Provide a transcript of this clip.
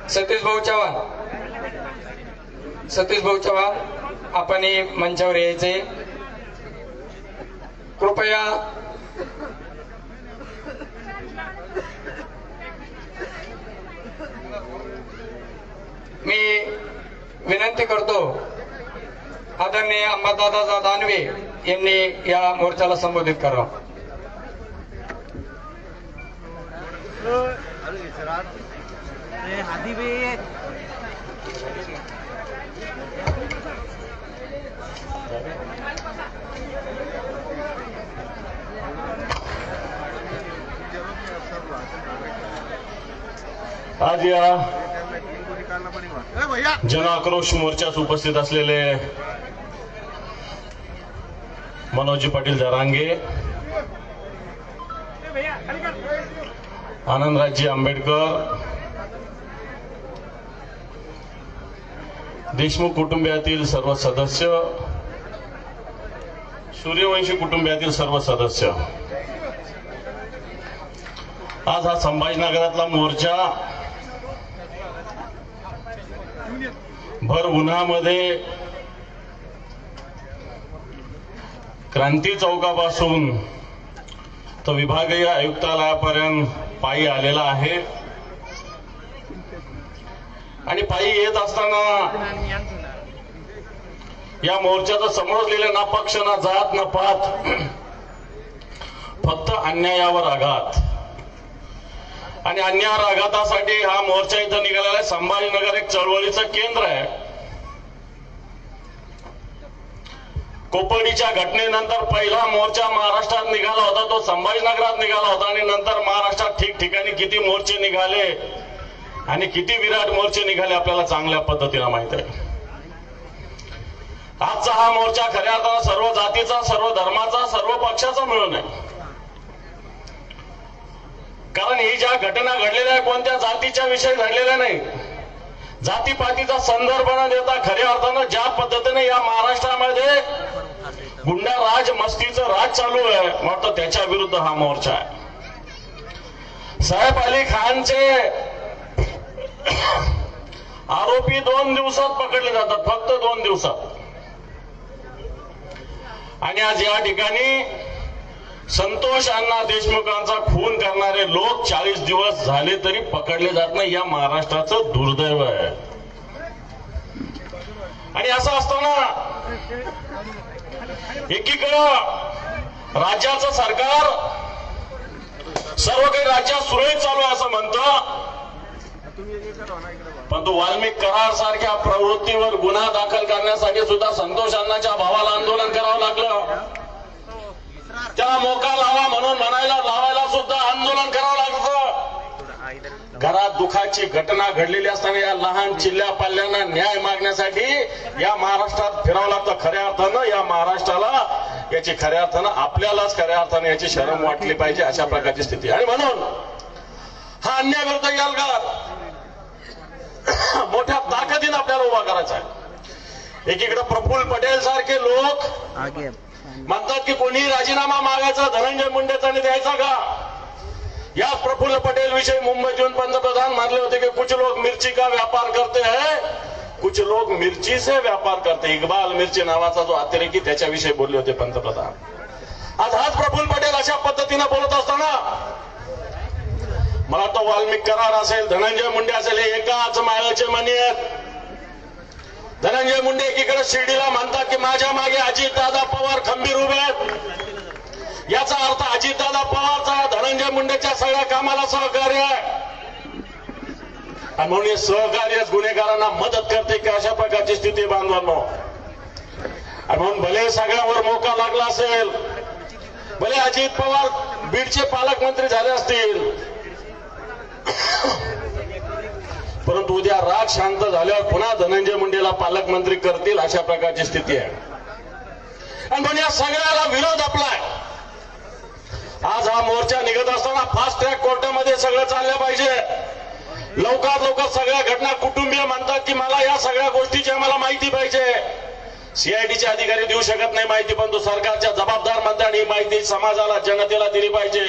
सतीश भाऊ चव्हाण आपण मंचावर यायचे कृपया। मी विनंती करतो आदरणीय अंबादादा दानवे यांनी या मोर्चाला संबोधित करावं। आज या जन आक्रोश मोर्चास उपस्थित असलेले मनोजी पाटील जरांगे, आनंदराजी आंबेडकर, देशमुख कुटुंबियातील सर्व सदस्य, सूर्यवंशी कुटुंबियातील सर्व सदस्य, आज हा संभाजीनगरातला मोर्चा भर उन्हामध्ये क्रांती चौकापासून तर विभागीय आयुक्तालयापर्यंत पायी आलेला आहे। आणि पायी येत असताना या मोर्चाचं समजलेलं ना पक्ष ना जात ना पात, फक्त अन्यायावर आघात। आणि अन्यायावर आघातासाठी हा मोर्चा इथं निघालेला आहे। संभाजीनगर एक चळवळीचं केंद्र आहे। कोपर्डीच्या घटनेनंतर पहिला मोर्चा महाराष्ट्रात निघाला होता तो संभाजीनगरात निघाला होता आणि नंतर महाराष्ट्रात ठिकठिकाणी किती मोर्चे निघाले आणि किती विराट मोर्चे निघाले आपल्याला चांगल्या पद्धतीने माहित आहे। आजचा हा मोर्चा खऱ्या अर्थानं सर्व जातीचा, सर्व धर्माचा, सर्व पक्षाचा मिळून आहे। कारण ही ज्या घटना घडलेल्या कोणत्या जातीच्या विषयी घडलेल्या नाही, जातीपातीचा संदर्भ न देता खऱ्या अर्थानं ज्या पद्धतीने या महाराष्ट्रामध्ये गुंडा राज, मस्तीचं राज चालू आहे, वाटतं त्याच्या विरुद्ध हा मोर्चा आहे। साहेब अली खानचे आरोपी 2 दिवसात पकडले जातात, फक्त 2 दिवसात। आणि आज या ठिकाणी संतोष अण्णा देशमुखांचा खून करणारे लोक 40 दिवस झाले तरी पकडले जात नाही। या महाराष्ट्राचं दुर्दैव आहे। आणि असं असताना एकीकडं राज्याचं सरकार सर्व काही राज्यात सुरळीत चालू आहे असं म्हणतं, पण तो वाल्मिक करार सारख्या प्रवृत्तीवर गुन्हा दाखल करण्यासाठी सुद्धा संतोष अण्णाच्या भावाला आंदोलन करावं लागलं। त्याला मोका लावा म्हणून लावायला सुद्धा आंदोलन करावं लागतं। घरात दुःखाची घटना घडलेली असताना या लहान चिल्ल्या पाल्यांना न्याय मागण्यासाठी या महाराष्ट्रात फिरावं लागतं। खऱ्या अर्थानं या महाराष्ट्राला याची खऱ्या अर्थानं आपल्यालाच खऱ्या अर्थानं याची शरम वाटली पाहिजे, अशा प्रकारची स्थिती। आणि म्हणून हा अन्याय विरुद्ध एल्गार मोठ्या ताकदीने आपल्याला उभा करायचा आहे। एकीकडे प्रफुल्ल पटेल सारखे लोक म्हणतात की कोणी राजीनामा मागायचा, धनंजय मुंडेचा द्यायचा का? या प्रफुल्ल पटेल विषयी मुंबईत येऊन पंतप्रधान म्हटले होते की कुछ लोग मिर्ची का व्यापार करते हैं, कुछ लोग मिर्ची से व्यापार करते। इक्बाल मिर्ची नावाचा जो अतिरेकी त्याच्याविषयी बोलले होते पंतप्रधान। आज हाच प्रफुल्ल पटेल अशा पद्धतीने बोलत असताना मला तो वाल्मिक करार असेल, धनंजय मुंडे असेल, हे एकाच माळ्याचे मणी आहेत। धनंजय मुंडे एकीकडे शिर्डीला म्हणतात की माझ्या मागे अजितदादा पवार खंबीर उभे आहेत। याचा अर्थ अजितदादा पवारचा धनंजय मुंडेच्या सगळ्या कामाला सहकार्य आहे आणि म्हणून हे सहकार्यच गुन्हेगारांना मदत करते की अशा प्रकारची स्थिती बांधवांनो। आणि म्हणून भले सगळ्यावर मोका लागला असेल, भले अजित पवार बीडचे पालकमंत्री झाले असतील, परंतु उद्या राग शांत झाल्यावर पुन्हा धनंजय मुंडेला पालकमंत्री करतील अशा प्रकारची स्थिती आहे। आणि म्हणून या सगळ्याला विरोध आपलाय। आज हा मोर्चा निघत असताना फास्ट ट्रॅक कोर्टामध्ये सगळं चाललं पाहिजे। लवकरात लवकर सगळ्या घटना, कुटुंबीय म्हणतात की मला या सगळ्या गोष्टीची आम्हाला माहिती पाहिजे। सीआयडीचे अधिकारी देऊ शकत नाही माहिती, पण तो सरकारच्या जबाबदार मंत्र्यांनी ही माहिती समाजाला, जनतेला दिली पाहिजे।